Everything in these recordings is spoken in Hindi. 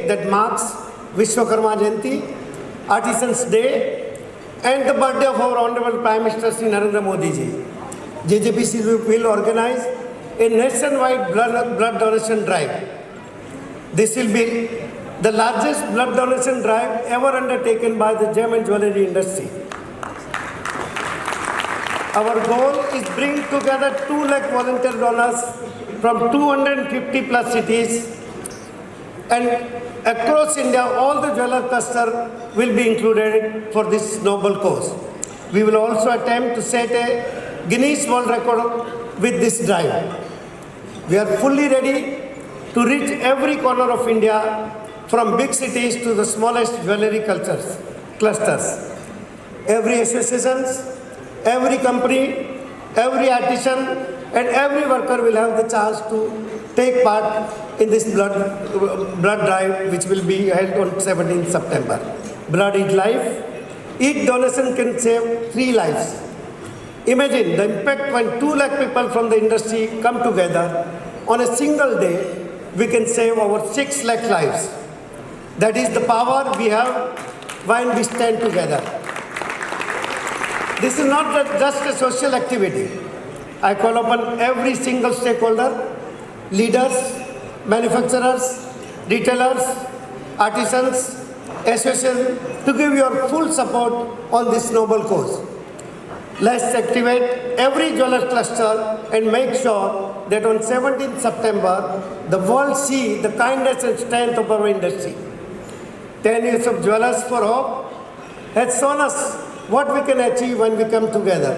day that marks Vishwakarma Jayanti, Artisans Day, and the birthday of our Honorable Prime Minister Sri Narendra Modi ji. JJPC will organize a nationwide blood donation drive. This will be the largest blood donation drive ever undertaken by the gem and jewellery industry. Our goal is bring together 2 lakh volunteer donors from 250 plus cities, and across India all the jeweler cluster will be included for this noble cause. We will also attempt to set a Guinness World Record with this drive. We are fully ready to reach every corner of India, from big cities to the smallest jewellery clusters. Every association, every company, every artisan and every worker will have the chance to take part in this blood drive, which will be held on 17th September. Blood is life. Each donation can save 3 lives. Imagine the impact when 2 lakh people from the industry come together. On a single day, we can save over 6 lakh lives. That is the power we have when we stand together. This is not just a social activity. I call upon every single stakeholder, leaders, manufacturers, retailers, artisans, associations to give your full support on this noble cause. Let's activate every jeweler cluster and make sure that on 17th September, the world see the kindness and strength of our industry. 10 years of Jewelers for Hope has shown us what we can achieve when we come together.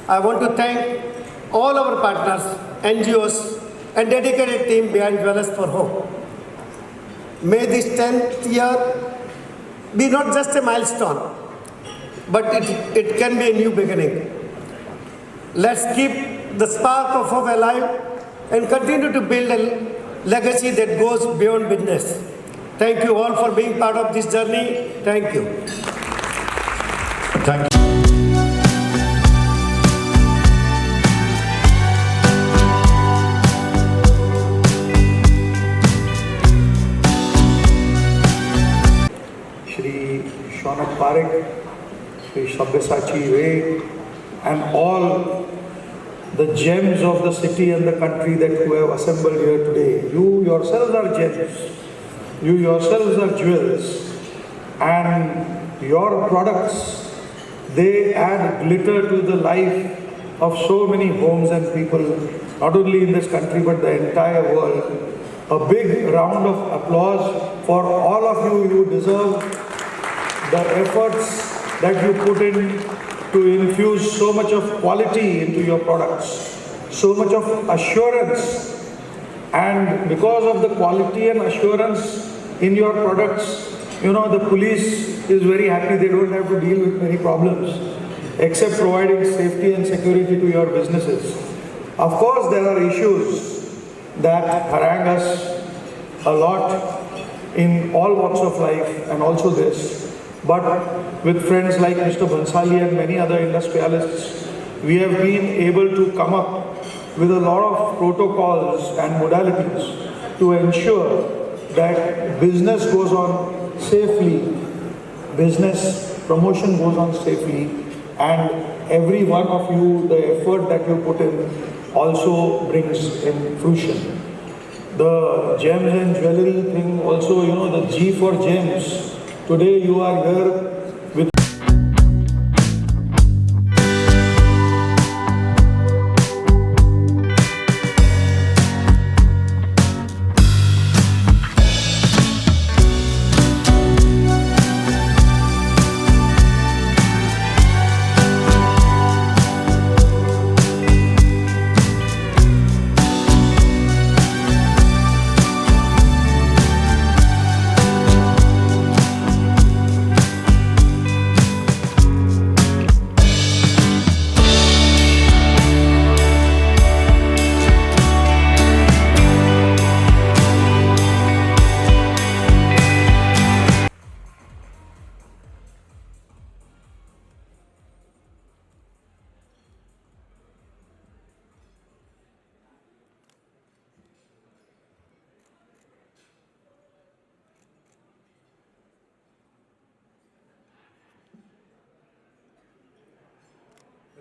I want to thank all our partners, NGOs, and dedicated team behind Jewelers for Hope. May this 10th year be not just a milestone, but it can be a new beginning. Let's keep the spark of hope alive and continue to build a legacy that goes beyond business. Thank you all for being part of this journey. Thank you. Thank you. Shri Shaunak Parekh, Shri Sabyasachi Ray, and all the gems of the city and the country that who have assembled here today. You yourselves are gems. You yourselves are jewels. And your products, they add glitter to the life of so many homes and people, not only in this country but the entire world. A big round of applause for all of you. You deserve the efforts that you put in to infuse so much of quality into your products, so much of assurance. And because of the quality and assurance in your products, you know, the police is very happy. They don't have to deal with many problems except providing safety and security to your businesses. Of course, there are issues that harangue us a lot in all walks of life, and also this. But with friends like Mr. Bhansali and many other industrialists, we have been able to come up with a lot of protocols and modalities to ensure that business goes on safely, business promotion goes on safely, and every one of you, the effort that you put in also brings in fruition. The gems and jewellery thing also, you know, the G for gems. Today you are here with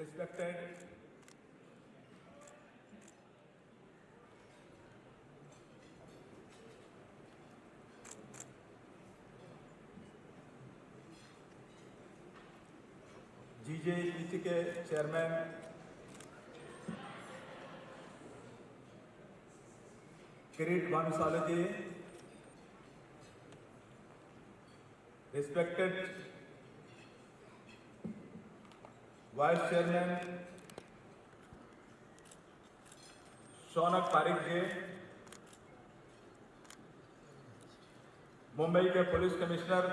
respected GJEC के chairman Kirit Bhanushali ji, respected vice chairman Shaunak Pareek ji, Mumbai के पुलिस कमिश्नर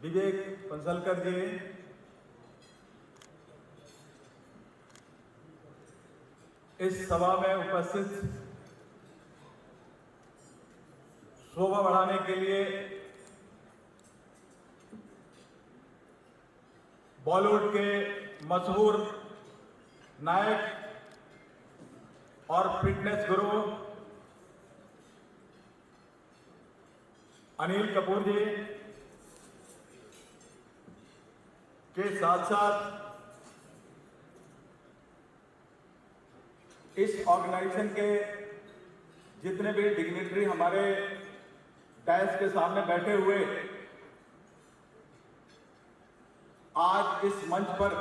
विवेक पंसलकर जी, इस सभा में उपस्थित शोभा बढ़ाने के लिए बॉलीवुड के मशहूर नायक और फिटनेस गुरु अनिल कपूर जी के साथ साथ इस ऑर्गेनाइजेशन के जितने भी डिग्निटरी हमारे डैश के सामने बैठे हुए आज इस मंच पर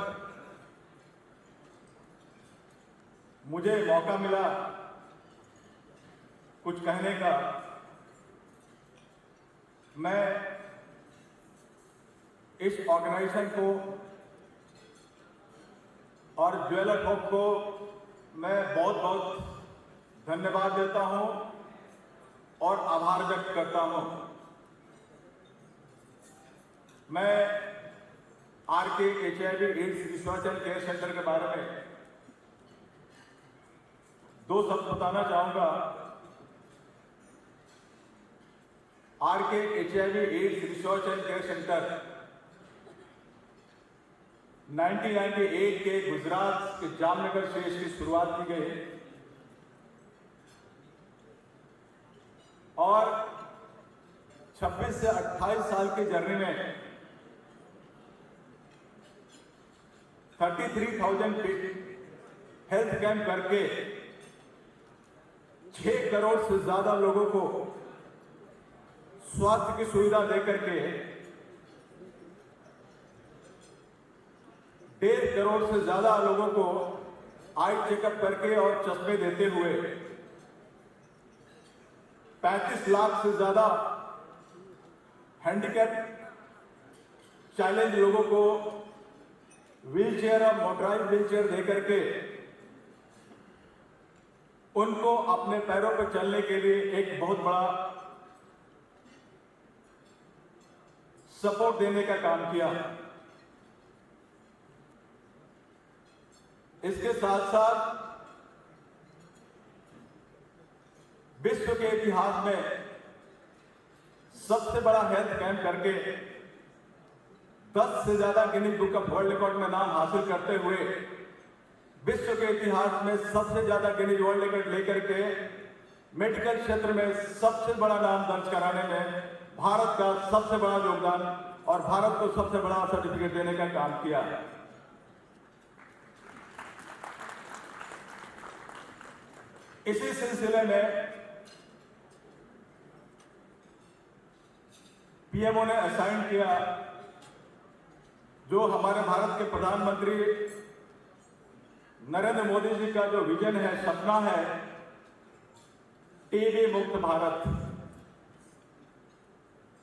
मुझे मौका मिला कुछ कहने का। मैं इस ऑर्गेनाइजेशन को और ज्वेलर हब को मैं बहुत बहुत धन्यवाद देता हूं और आभार व्यक्त करता हूं। मैं RK HIV AIDS research and care centre के बारे में दो शब्द बताना चाहूंगा। RK HIV AIDS research and care centre 1998 के गुजरात के जामनगर से इसकी शुरुआत की गई और 26 से 28 साल की जर्नी में 33,000 हेल्थ कैंप करके 6 करोड़ से ज्यादा लोगों को स्वास्थ्य की सुविधा देकर के 1.5 करोड़ से ज्यादा लोगों को आई चेकअप करके और चश्मे देते हुए 35 लाख से ज्यादा हैंडीकैप चैलेंज लोगों को व्हीलचेयर और मोटराइज व्हीलचेयर देकर के उनको अपने पैरों पर चलने के लिए एक बहुत बड़ा सपोर्ट देने का काम किया। इसके साथ साथ विश्व के इतिहास में सबसे बड़ा हेल्थ कैंप करके 10 से ज्यादा Guinness book of world record में नाम हासिल करते हुए विश्व के इतिहास में सबसे ज्यादा गिनीज वर्ल्ड रिकॉर्ड लेकर के मेडिकल क्षेत्र में सबसे बड़ा नाम दर्ज कराने में भारत का सबसे बड़ा योगदान और भारत को सबसे बड़ा सर्टिफिकेट देने का काम किया। इसी सिलसिले में पीएमओ ने असाइन किया जो हमारे भारत के प्रधानमंत्री नरेंद्र मोदी जी का जो विजन है, सपना है, टीबी मुक्त भारत।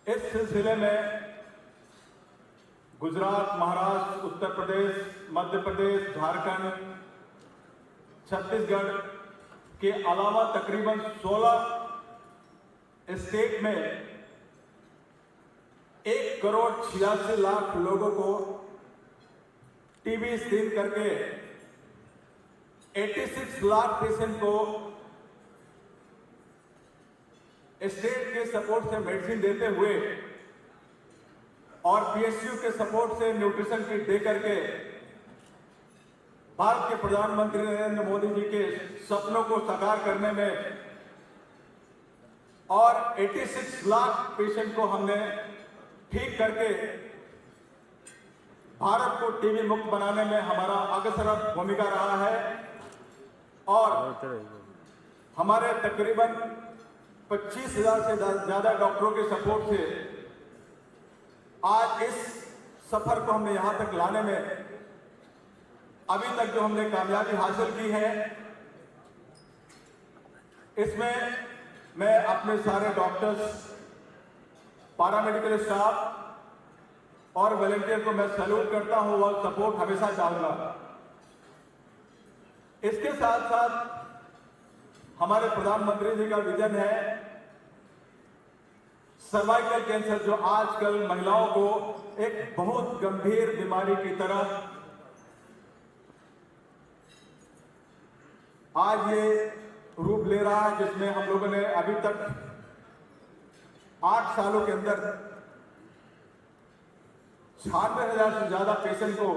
इस सिलसिले में गुजरात, महाराष्ट्र, उत्तर प्रदेश, मध्य प्रदेश, झारखंड, छत्तीसगढ़ के अलावा तकरीबन 16 स्टेट में 1,86,00,000 लोगों को टीबी स्क्रीन करके 86 लाख पेशेंट को स्टेट के सपोर्ट से मेडिसिन देते हुए और पीएसयू के सपोर्ट से न्यूट्रिशन किट दे करके भारत के प्रधानमंत्री नरेंद्र मोदी जी के सपनों को साकार करने में और 86 लाख पेशेंट को हमने ठीक करके भारत को टीबी मुक्त बनाने में हमारा अग्रसर भूमिका रहा है और हमारे तकरीबन 25,000 से ज़्यादा डॉक्टरों के सपोर्ट से आज इस सफर को हमने यहाँ तक लाने में अभी तक जो हमने कामयाबी हासिल की है, इसमें मैं अपने सारे डॉक्टर्स, पैरामेडिकल स्टाफ और वॉलंटियर को मैं सैल्यूट करता हूं और सपोर्ट हमेशा चाहूंगा। इसके साथ साथ हमारे प्रधानमंत्री जी का विजन है सर्वाइकल कैंसर, जो आजकल महिलाओं को एक बहुत गंभीर बीमारी की तरह आज ये रूप ले रहा है, जिसमें हम लोगों ने अभी तक 8 सालों के अंदर 96,000 से ज्यादा पेशेंट को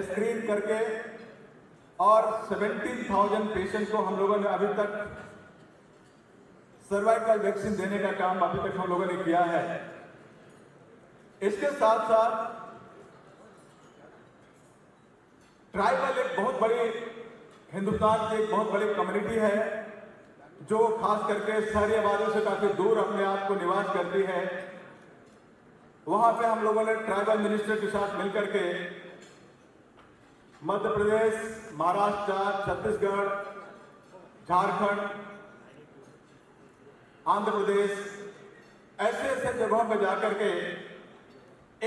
स्क्रीन करके और 17,000 पेशेंट को हम लोगों ने अभी तक सर्वाइकल वैक्सीन देने का काम अभी तक हम लोगों ने किया है। इसके साथ साथ ट्राइबल एक बहुत बड़ी, हिंदुस्तान की एक बहुत बड़ी कम्युनिटी है जो खास करके शहरी आबादी से काफी दूर अपने आप को निवास करती है। वहां पे हम लोगों ने ट्राइबल मिनिस्टर के साथ मिलकर के मध्य प्रदेश, महाराष्ट्र, छत्तीसगढ़, झारखंड, आंध्र प्रदेश, ऐसे ऐसे जगहों पर जाकर के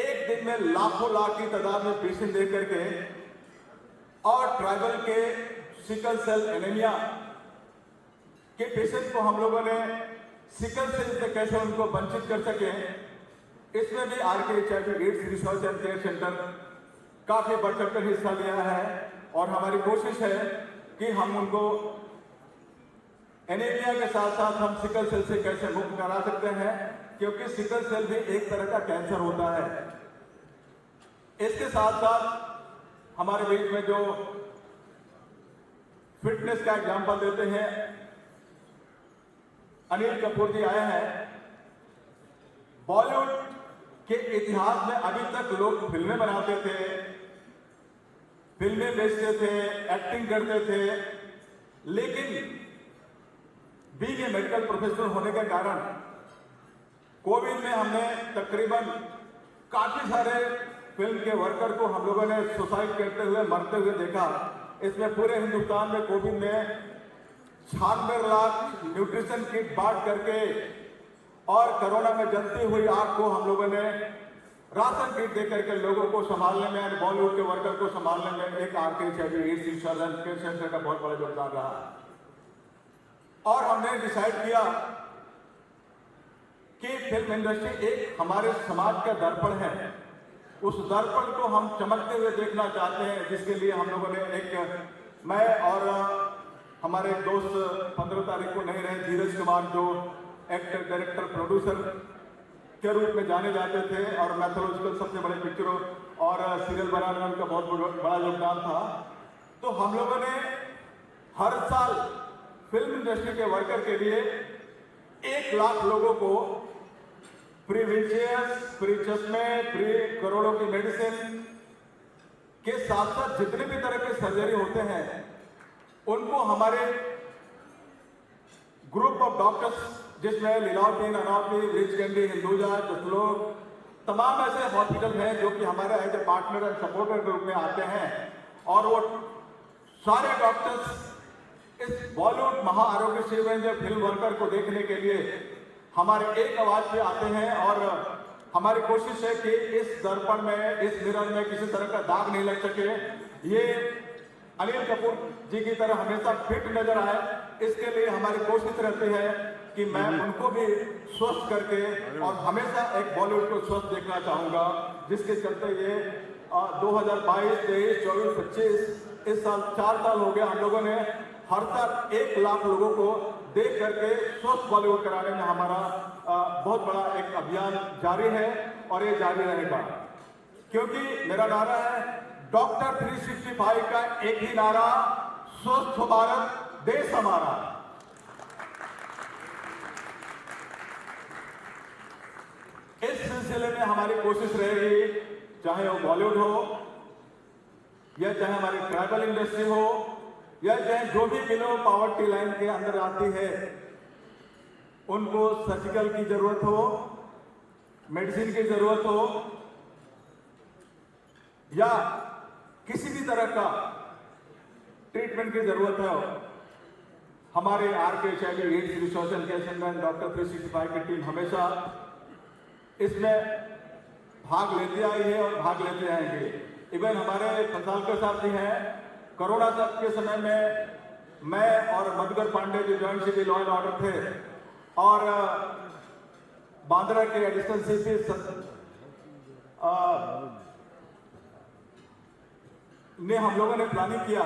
एक दिन में लाखों लाख की तादाद में पेशेंट दे करके और ट्राइबल के सिकल सेल एनीमिया के पेशेंट को हम लोगों ने सिकल सेल से कैसे उनको वंचित कर सके, इसमें भी RKHIV ads research and care centre काफी बढ़ चढ़कर हिस्सा लिया है। और हमारी कोशिश है कि हम उनको एनीमिया के साथ साथ हम सिकल सेल से कैसे मुक्त करा सकते हैं, क्योंकि सिकल सेल भी एक तरह का कैंसर होता है। इसके साथ साथ हमारे बीच में जो फिटनेस का एग्जाम्पल देते हैं अनिल कपूर जी आए हैं। बॉलीवुड के इतिहास में अभी तक लोग फिल्में बनाते थे, फिल्में बेचते थे, एक्टिंग करते थे, लेकिन बीइंग ए मेडिकल प्रोफेशनल होने के कारण कोविड में हमने तकरीबन काफी सारे फिल्म के वर्कर को हम लोगों ने सुसाइड करते हुए, मरते हुए देखा। इसमें पूरे हिंदुस्तान में कोविड में 96 लाख न्यूट्रिशन किट बांट करके और कोरोना में जलती हुई आग को हम लोगों ने राशन किट दे करके लोगों को संभालने में, बॉलीवुड के वर्कर को संभालने में एक RKHIV ads research and care centre का बहुत बड़ा योगदान रहा। और हमने डिसाइड किया कि फिल्म इंडस्ट्री एक हमारे समाज का दर्पण है, उस दर्पण को हम चमकते हुए देखना चाहते हैं, जिसके लिए हम लोगों ने एक, मैं और हमारे दोस्त 15 तारीख को नहीं रहे, धीरज कुमार जो एक्टर, डायरेक्टर, प्रोड्यूसर के रूप में जाने जाते थे और मैथोलॉजिकल सबसे बड़े पिक्चरों और सीरियल बनाने में उनका बहुत बड़ा योगदान था। तो हम लोगों ने हर साल फिल्म इंडस्ट्री के वर्कर के लिए 1 लाख लोगों को फ्री व्हीलचेयर्स, फ्री चश्मे, फ्री करोड़ों की मेडिसिन के साथ साथ जितने भी तरह के सर्जरी होते हैं उनको हमारे ग्रुप ऑफ डॉक्टर्स, जिसमें लीलावती, नानावती, रिचगंडी, हिंदुजा, जसलोक, तमाम ऐसे हॉस्पिटल हैं जो कि हमारे as a partner and supporter के रूप में आते हैं। और वो सारे डॉक्टर्स इस बॉलीवुड महाआरोग्य शिविर में फिल्म वर्कर को देखने के लिए हमारे एक आवाज पे आते हैं। और हमारी कोशिश है कि इस दर्पण में, इस मिरर में किसी तरह का दाग नहीं लग सके, ये अनिल कपूर जी की तरह हमेशा फिट नजर आए। इसके लिए हमारी कोशिश रहती है कि मैं उनको भी स्वस्थ करके, और हमेशा एक बॉलीवुड को स्वस्थ देखना चाहूंगा, जिसके चलते ये 2022, 23, 24, 25 इस साल 4 साल हो गया हम लोगों ने हर साल 1 लाख लोगों को देख करके स्वस्थ बॉलीवुड कराने में हमारा बहुत बड़ा एक अभियान जारी है और ये जारी रहेगा। क्योंकि मेरा नारा है डॉक्टर 365 का एक ही नारा, स्वस्थ भारत देश हमारा। इस सिलसिले में हमारी कोशिश रहेगी, चाहे वो बॉलीवुड हो, या चाहे हमारी ट्राइबल इंडस्ट्री हो, या चाहे जो भी बिलो पॉवर्टी लाइन के अंदर आती है, उनको सर्जिकल की जरूरत हो, मेडिसिन की जरूरत हो, या किसी भी तरह का ट्रीटमेंट की जरूरत है, हमारे RKHIV AIDS resource and care centre doctor 365 की टीम हमेशा इसमें भाग लेते आई है और भाग लेते आएंगे। इवन हमारे फंसालकर साहब जी हैं, कोरोना के समय में मैं और मधुकर पांडे जो joint CP law and order थे, और बांद्रा के एडिशनल सीपी ने हम लोगों ने प्लानिंग किया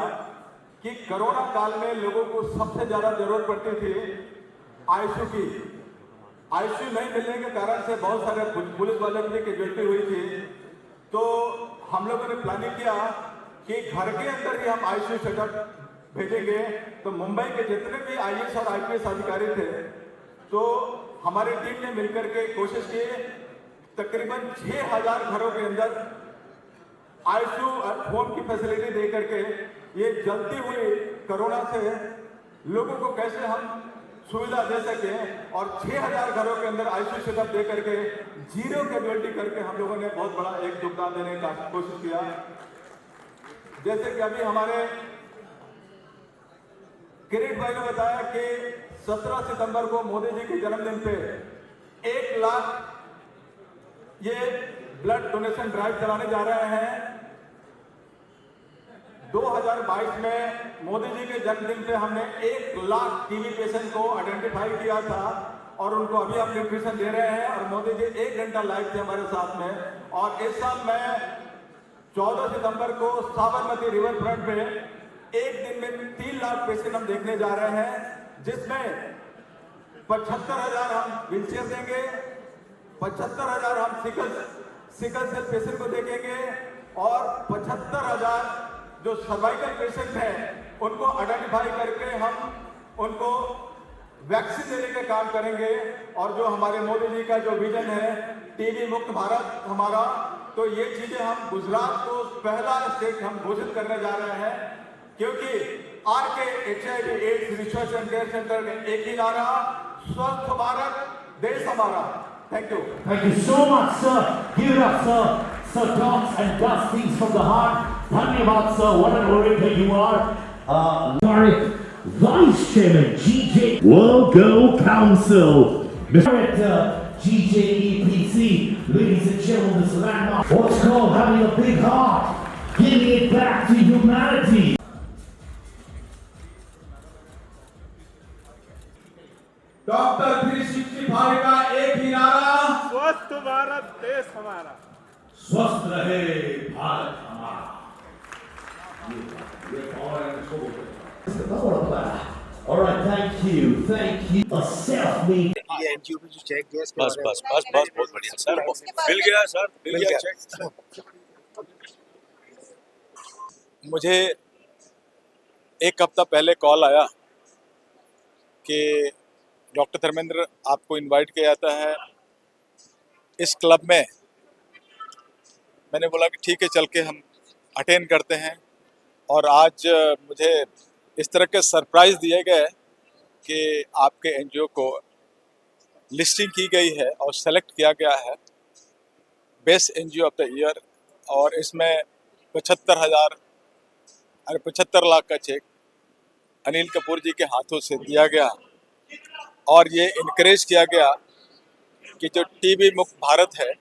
कि कोरोना काल में लोगों को सबसे ज्यादा जरूरत पड़ती थी आईसीयू की। आईसीयू नहीं मिलने के कारण से बहुत सारे पुलिस वालों की कैजुअल्टी हुई थी। तो हम लोगों ने प्लानिंग किया कि घर के अंदर ही हम आईसीयू सेटअप भेजेंगे। तो मुंबई के जितने भी IAS और IPS अधिकारी थे, तो हमारी टीम ने मिलकर के कोशिश की, तकरीबन 6000 घरों के अंदर आईसीयू होम की फैसिलिटी दे करके ये जलती हुई कोरोना से लोगों को कैसे हम सुविधा दे सके, और 6000 घरों के अंदर आईसीयू सेटअप दे करके जीरो कैजुअल्टी करके हम लोगों ने बहुत बड़ा एक योगदान देने का कोशिश किया। जैसे कि अभी हमारे किरीट भाई ने बताया कि 17 सितंबर को मोदी जी के जन्मदिन पे 1 लाख ये ब्लड डोनेशन ड्राइव चलाने जा रहे हैं। 2022 में मोदी जी के जन्मदिन पे हमने 1 लाख टीबी पेशेंट को आइडेंटिफाई किया था, और उनको अभी हम न्यूट्रिशन दे रहे हैं, और मोदी जी 1 घंटा लाइव थे हमारे साथ में। और इस साल में 14 सितंबर को साबरमती रिवर फ्रंट पे एक दिन में 3 लाख पेशेंट हम देखने जा रहे हैं, जिसमें 75,000 हम व्हीलचेयर देंगे, 75,000 हम सिकल सेल पेशेंट को देखेंगे, और 75,000 जो सर्वाइकल पेशेंट हैं उनको आइडेंटिफाई करके हम उनको वैक्सीन देने का काम करेंगे। और जो हमारे मोदी जी का जो विजन है टीबी मुक्त भारत हमारा, तो ये चीजें हम गुजरात को पहला स्टेट हम घोषित करने जा रहे हैं, क्योंकि RKHIV ads research and care centre में एक ही नारा, स्वस्थ भारत देश हमारा। Thank you. Thank you so much, sir. Give it up, sir. Sir talks and does things from the heart. Dhanyavad, sir. What an orator you are. Tariq, Vice Chairman, GJ World Girl Council. Director, GJEPC. Ladies and gentlemen, this landmark. What's called having a big heart. Giving it back to humanity. Doctor 365 का एक ही नारा, स्वस्थ भारत देश हमारा। स्वस्थ रहे भारत हमारा। All right, thank you. A self-made. ये एनजीओ पे जो चेक गया इसके बस बारे में- बस बस बस बहुत बढ़िया सर, मिल गया सर, मिल गया चेक। मुझे एक हफ्ता पहले कॉल आया कि डॉक्टर धर्मेंद्र आपको इनवाइट किया जाता है इस क्लब में। मैंने बोला कि ठीक है, चल के हम अटेंड करते हैं। और आज मुझे इस तरह के सरप्राइज़ दिए गए कि आपके एनजीओ को लिस्टिंग की गई है और सेलेक्ट किया गया है best NGO of the year, और इसमें 75 लाख का चेक अनिल कपूर जी के हाथों से दिया गया। और ये इनकरेज किया गया कि जो टीबी मुक्त भारत है,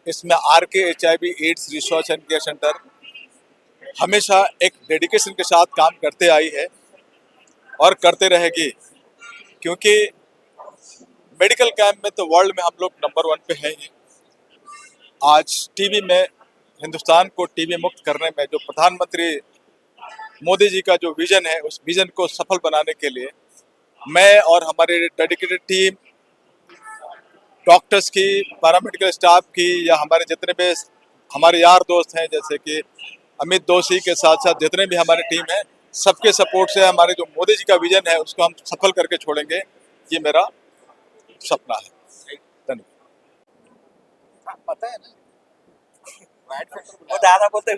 इसमें RKHIV ads research and care centre हमेशा एक डेडिकेशन के साथ काम करते आई है और करते रहेगी, क्योंकि मेडिकल कैंप में तो वर्ल्ड में हम लोग नंबर 1 पे हैं ही। आज टीबी में, हिंदुस्तान को टीबी मुक्त करने में जो प्रधानमंत्री मोदी जी का जो विजन है, उस विजन को सफल बनाने के लिए मैं और हमारे डेडिकेटेड टीम, डॉक्टर्स की, पैरामेडिकल स्टाफ की, या हमारे जितने भी हमारे यार दोस्त हैं, जैसे कि अमित दोषी के साथ साथ जितने भी हमारी टीम है, सबके सपोर्ट से हमारे जो मोदी जी का विजन है उसको हम सफल करके छोड़ेंगे। ये मेरा सपना है। धन्यवाद। पता है ना, राइट फैक्टर वो दादा बोलते